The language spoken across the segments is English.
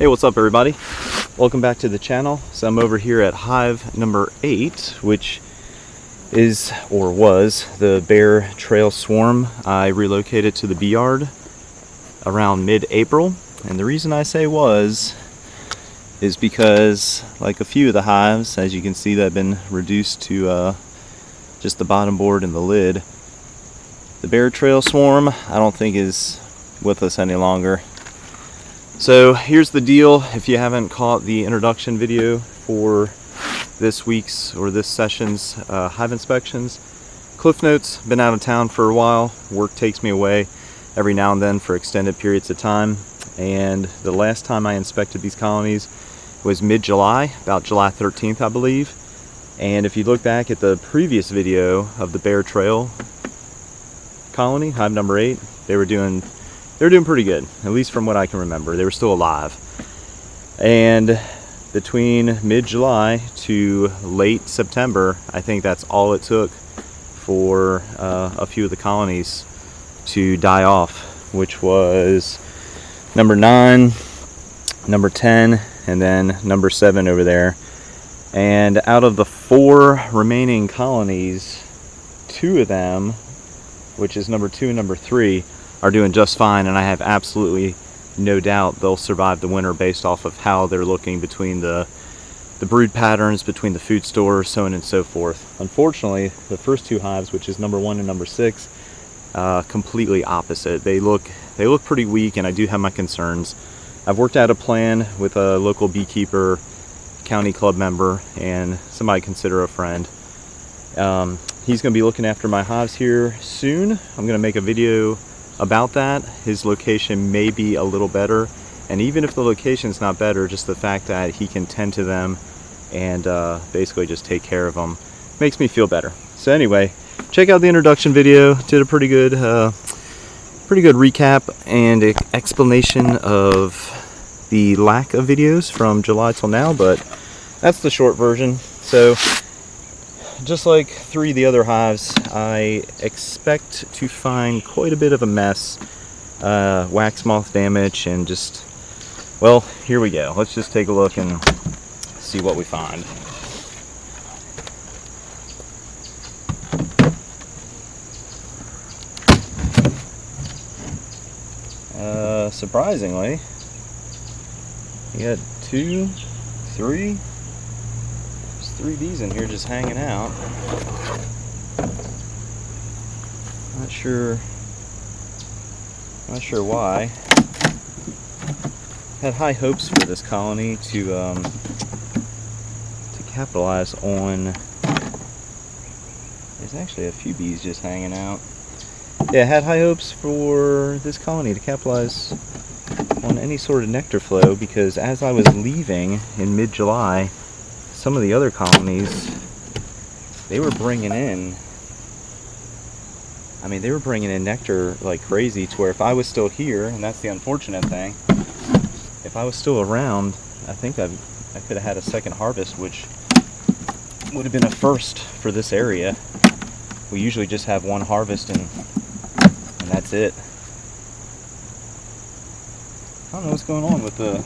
Hey, what's up everybody? Welcome back to the channel. So I'm over here at hive number 8, which is, or was, the bear trail swarm. I relocated to the bee yard around mid-April, and the reason I say was is because, like a few of the hives, as you can see, that have been reduced to just the bottom board and the lid, the bear trail swarm I don't think is with us any longer. So here's the deal. If you haven't caught the introduction video for this week's or this session's hive inspections, Cliff Notes, been out of town for a while. Work takes me away every now and then for extended periods of time, and the last time I inspected these colonies was mid-July, about July 13th I believe. And if you look back at the previous video of the bear trail colony, hive number 8, they were doing pretty good, at least from what I can remember. They were still alive. And between mid-July to late September, I think that's all it took for a few of the colonies to die off, which was number 9, number 10, and then number 7 over there. And out of the 4 remaining colonies, 2 of them, which is number 2 and number 3, are doing just fine, and I have absolutely no doubt they'll survive the winter based off of how they're looking between the brood patterns, between the food stores, so on and so forth. Unfortunately, the first 2 hives, which is number 1 and number 6, completely opposite. They look pretty weak, and I do have my concerns. I've worked out a plan with a local beekeeper, county club member, and somebody I consider a friend. He's going to be looking after my hives here soon. I'm going to make a video about that. His location may be a little better, and even if the location's not better, just the fact that he can tend to them and basically just take care of them makes me feel better. So anyway, check out the introduction video. Did a pretty good recap and explanation of the lack of videos from July till now, but that's the short version. So just like 3 of the other hives, I expect to find quite a bit of a mess, wax moth damage, and just, well, here we go. Let's just take a look and see what we find. Surprisingly, you got 2, 3, 3 bees in here just hanging out. Not sure why. Had high hopes for this colony to capitalize on. There's actually a few bees just hanging out. Yeah, I had high hopes for this colony to capitalize on any sort of nectar flow, because as I was leaving in mid-July, some of the other colonies, they were bringing in, they were bringing in nectar like crazy, to where if I was still here, and that's the unfortunate thing, if I was still around, I think I could have had a second harvest, which would have been a first for this area. We usually just have one harvest and that's it. I don't know what's going on with the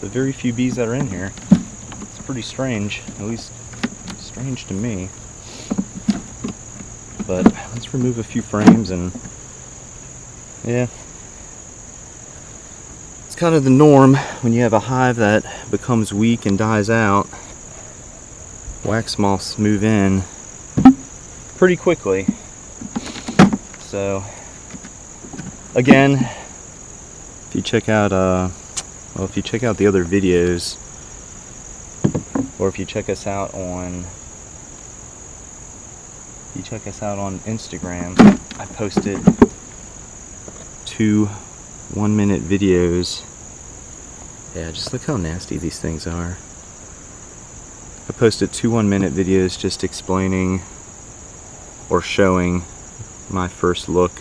very few bees that are in here. It's pretty strange, at least strange to me. But let's remove a few frames, and yeah, it's kind of the norm when you have a hive that becomes weak and dies out. Wax moths move in pretty quickly. So again, if you check out if you check out the other videos, or if you check us out on Instagram, I posted 2 1-minute videos. Yeah, just look how nasty these things are. I posted 2 1-minute videos just explaining or showing my first look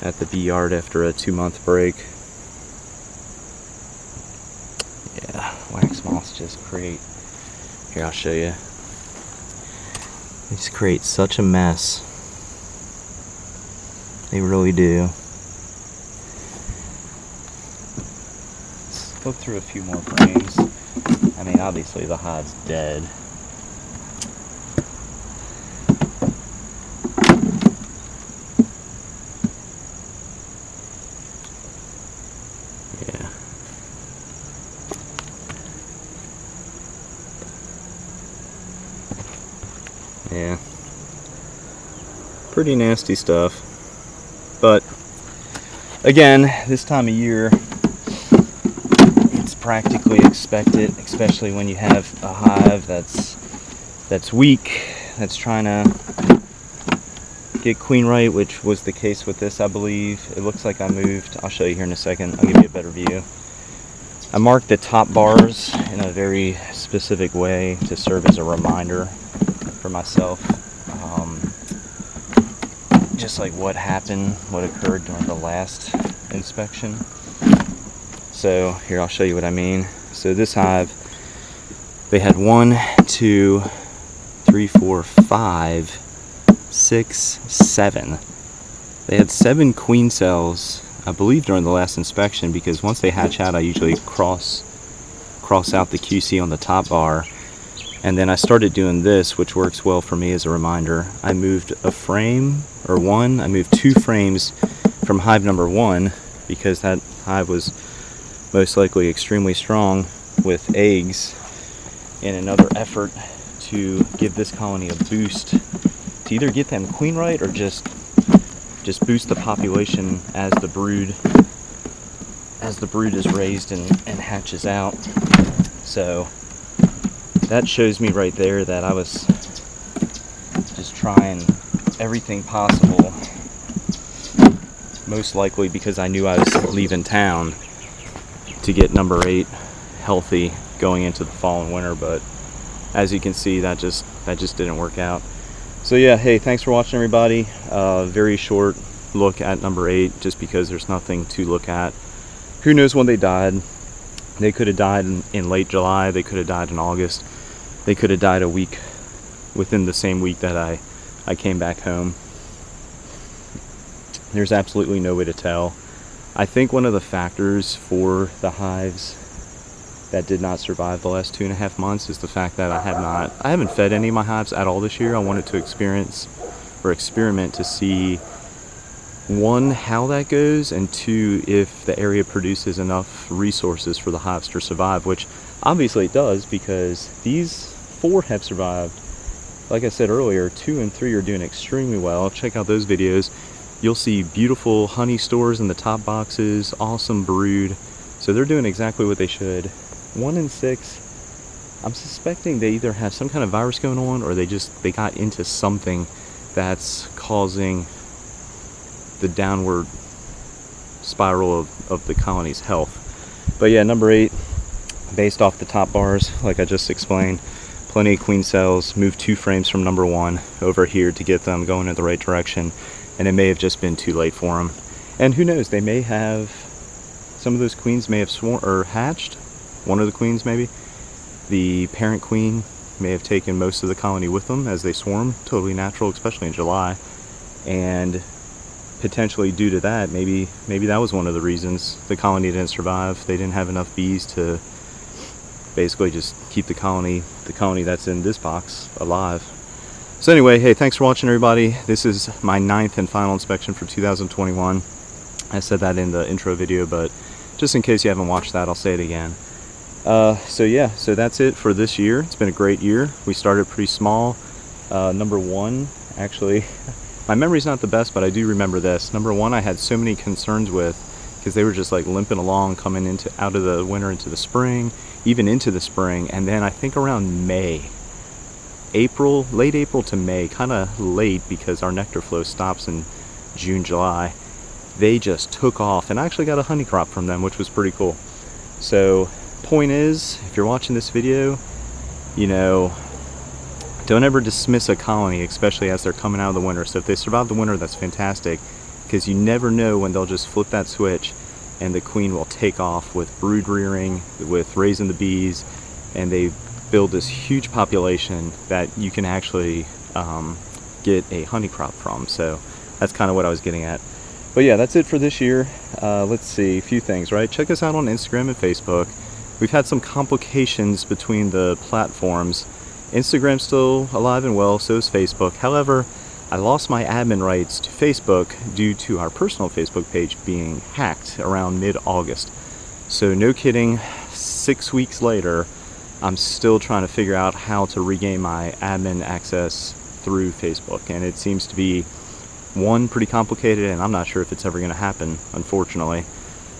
at the bee yard after a 2-month break. Yeah, wax moths just create, here I'll show you, they just create such a mess. They really do. flip through a few more frames. I mean, obviously the hive's dead. Yeah. Yeah. Pretty nasty stuff. But again, this time of year, it's practically expected, especially when you have a hive that's weak, that's trying to get queenright, which was the case with this, I believe. It looks like I moved. I'll show you here in a second. I'll give you a better view. I marked the top bars in a very specific way to serve as a reminder for myself. Just like what happened, what occurred during the last inspection. So here, I'll show you what I mean. So this hive, they had 1, 2, 3, 4, 5, 6, 7. They had 7 queen cells, I believe, during the last inspection, because once they hatch out, I usually cross out the QC on the top bar. And then I started doing this, which works well for me as a reminder. I moved a frame, or I moved 2 frames from hive number 1, because that hive was most likely extremely strong with eggs, in another effort to give this colony a boost, to either get them queenright or just boost the population as the brood is raised and hatches out. So that shows me right there that I was just trying everything possible, most likely because I knew I was leaving town, to get number 8 healthy going into the fall and winter. But as you can see, that just didn't work out. So yeah, hey, thanks for watching, everybody. Very short look at number 8, just because there's nothing to look at. Who knows when they died? They could have died in late July, they could have died in August, they could have died a week, within the same week that I came back home. There's absolutely no way to tell. I think one of the factors for the hives that did not survive the last 2.5 months is the fact that I haven't fed any of my hives at all this year. I wanted to experiment to see, 1, how that goes, and 2, if the area produces enough resources for the hives to survive, which obviously it does, because these 4 have survived. Like I said earlier, 2 and 3 are doing extremely well. Check out those videos. You'll see beautiful honey stores in the top boxes, awesome brood. So they're doing exactly what they should. 1 and 6, I'm suspecting they either have some kind of virus going on, or they got into something that's causing the downward spiral of the colony's health. But yeah, number 8, based off the top bars, like I just explained, plenty of queen cells. Moved 2 frames from number 1 over here to get them going in the right direction. And it may have just been too late for them. And who knows, they may have, some of those queens may have hatched. One of the queens maybe. The parent queen may have taken most of the colony with them as they swarm. Totally natural, especially in July. And potentially due to that, maybe that was one of the reasons the colony didn't survive. They didn't have enough bees to basically just keep the colony that's in this box alive. So anyway, hey, thanks for watching, everybody. This is my 9th and final inspection for 2021. I said that in the intro video, but just in case you haven't watched that, I'll say it again. So yeah, so that's it for this year. It's been a great year. We started pretty small. Number 1, actually, my memory's not the best, but I do remember this. Number 1, I had so many concerns with, because they were just like limping along, coming out of the winter into the spring, even into the spring. And then I think around May, late April to May, kind of late because our nectar flow stops in June, July, they just took off, and I actually got a honey crop from them, which was pretty cool. So point is, if you're watching this video, you know, don't ever dismiss a colony, especially as they're coming out of the winter. So if they survive the winter, that's fantastic, because you never know when they'll just flip that switch and the queen will take off with brood rearing, with raising the bees, and they build this huge population that you can actually get a honey crop from. So that's kind of what I was getting at. But yeah, that's it for this year. Let's see, a few things, right? Check us out on Instagram and Facebook. We've had some complications between the platforms. Instagram's still alive and well, so is Facebook. However, I lost my admin rights to Facebook due to our personal Facebook page being hacked around mid-August. So no kidding, 6 weeks later, I'm still trying to figure out how to regain my admin access through Facebook. And it seems to be, one, pretty complicated, and I'm not sure if it's ever going to happen, unfortunately.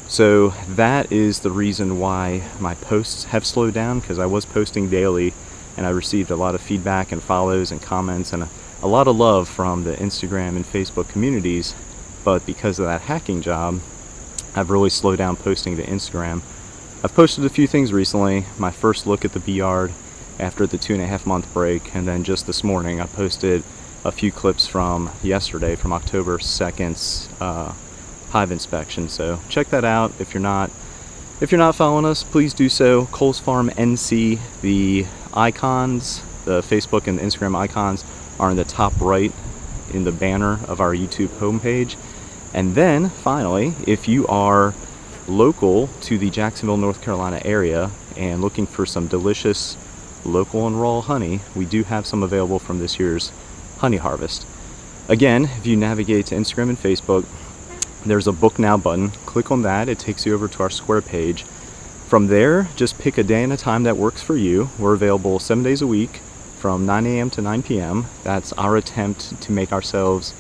So that is the reason why my posts have slowed down, because I was posting daily, and I received a lot of feedback and follows and comments and a lot of love from the Instagram and Facebook communities. But because of that hacking job, I've really slowed down posting to Instagram. I've posted a few things recently. My first look at the bee yard after the 2.5-month break, and then just this morning I posted a few clips from yesterday, from October 2nd's hive inspection. So check that out. If you're not following us, please do so. Coles Farm NC. The icons, the Facebook and the Instagram icons, are in the top right in the banner of our YouTube homepage. And then finally, if you are local to the Jacksonville, North Carolina area and looking for some delicious local and raw honey, we do have some available from this year's honey harvest. Again, if you navigate to Instagram and Facebook, there's a book now button. Click on that. It takes you over to our square page. From there, just pick a day and a time that works for you. We're available 7 days a week from 9 a.m. to 9 p.m. That's our attempt to make ourselves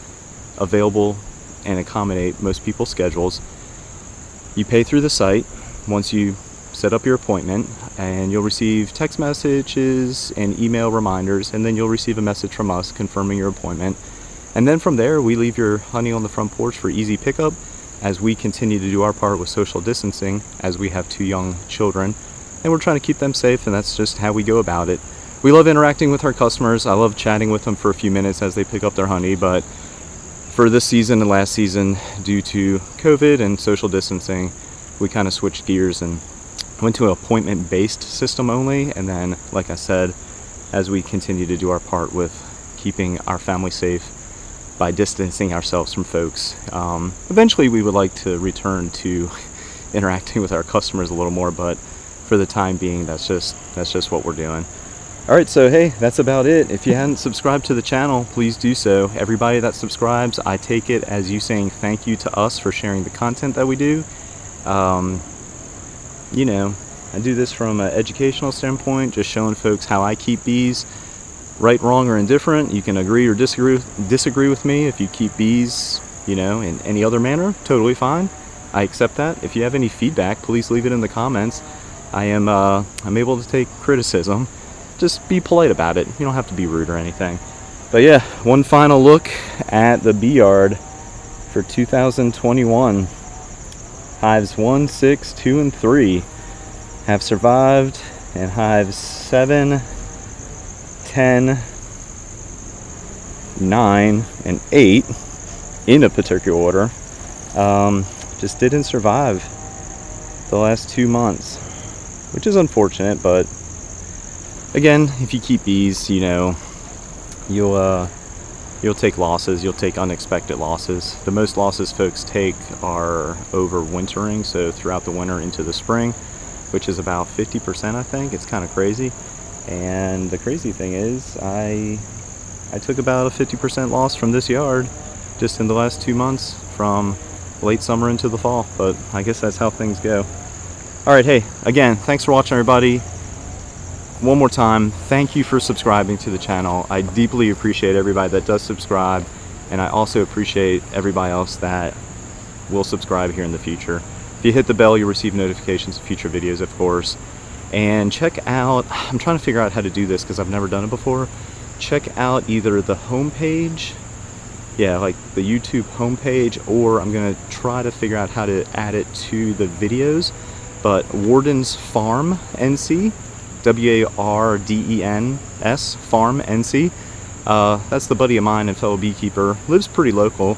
available and accommodate most people's schedules. You pay through the site once you set up your appointment, and you'll receive text messages and email reminders, and then you'll receive a message from us confirming your appointment. And then from there, we leave your honey on the front porch for easy pickup as we continue to do our part with social distancing, as we have 2 young children and we're trying to keep them safe, and that's just how we go about it. We love interacting with our customers. I love chatting with them for a few minutes as they pick up their honey, but for this season and last season, due to COVID and social distancing, we kind of switched gears and went to an appointment-based system only. And then, like I said, as we continue to do our part with keeping our family safe by distancing ourselves from folks, eventually we would like to return to interacting with our customers a little more, but for the time being, that's just what we're doing. All right, so hey, that's about it. If you hadn't subscribed to the channel, please do so. Everybody that subscribes, I take it as you saying thank you to us for sharing the content that we do. You know, I do this from an educational standpoint, just showing folks how I keep bees, right, wrong, or indifferent. You can agree or disagree with me. If you keep bees, you know, in any other manner, totally fine. I accept that. If you have any feedback, please leave it in the comments. I'm able to take criticism. Just be polite about it. You don't have to be rude or anything. But yeah, one final look at the bee yard for 2021. Hives 1, 6, 2, and 3 have survived, and hives 7, 10, 9, and 8, in a particular order, just didn't survive the last 2 months, which is unfortunate. But again, if you keep bees, you know, you'll take losses. You'll take unexpected losses. The most losses folks take are overwintering, so throughout the winter into the spring, which is about 50%, I think. It's kind of crazy. And the crazy thing is, I took about a 50% loss from this yard just in the last 2 months, from late summer into the fall. But I guess that's how things go. All right, hey, again, thanks for watching, everybody. One more time, thank you for subscribing to the channel. I deeply appreciate everybody that does subscribe, and I also appreciate everybody else that will subscribe here in the future. If you hit the bell, you'll receive notifications of future videos, of course. And check out, I'm trying to figure out how to do this because I've never done it before. Check out either the homepage, yeah, like the YouTube homepage, or I'm gonna try to figure out how to add it to the videos. But Warden's Farm NC, W-A-R-D-E-N-S, Farm NC. That's the buddy of mine and fellow beekeeper, lives pretty local,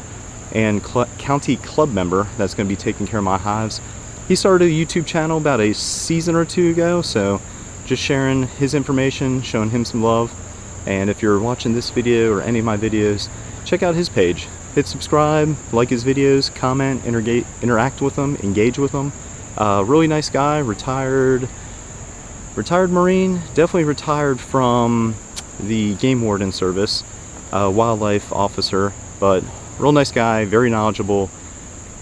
and county club member that's going to be taking care of my hives. He started a YouTube channel about a season or 2 ago, so just sharing his information, showing him some love. And if you're watching this video or any of my videos, check out his page. hit subscribe, like his videos, comment, interact with him, engage with him. Really nice guy, retired Marine, definitely retired from the game warden service, wildlife officer, but real nice guy, very knowledgeable,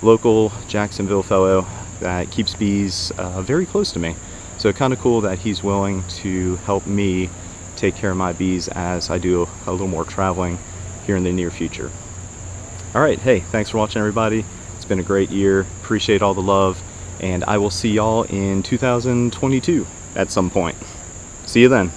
local Jacksonville fellow that keeps bees very close to me. So kind of cool that he's willing to help me take care of my bees as I do a little more traveling here in the near future. All right, hey, thanks for watching, everybody. It's been a great year. Appreciate all the love, and I will see y'all in 2022 at some point. See you then.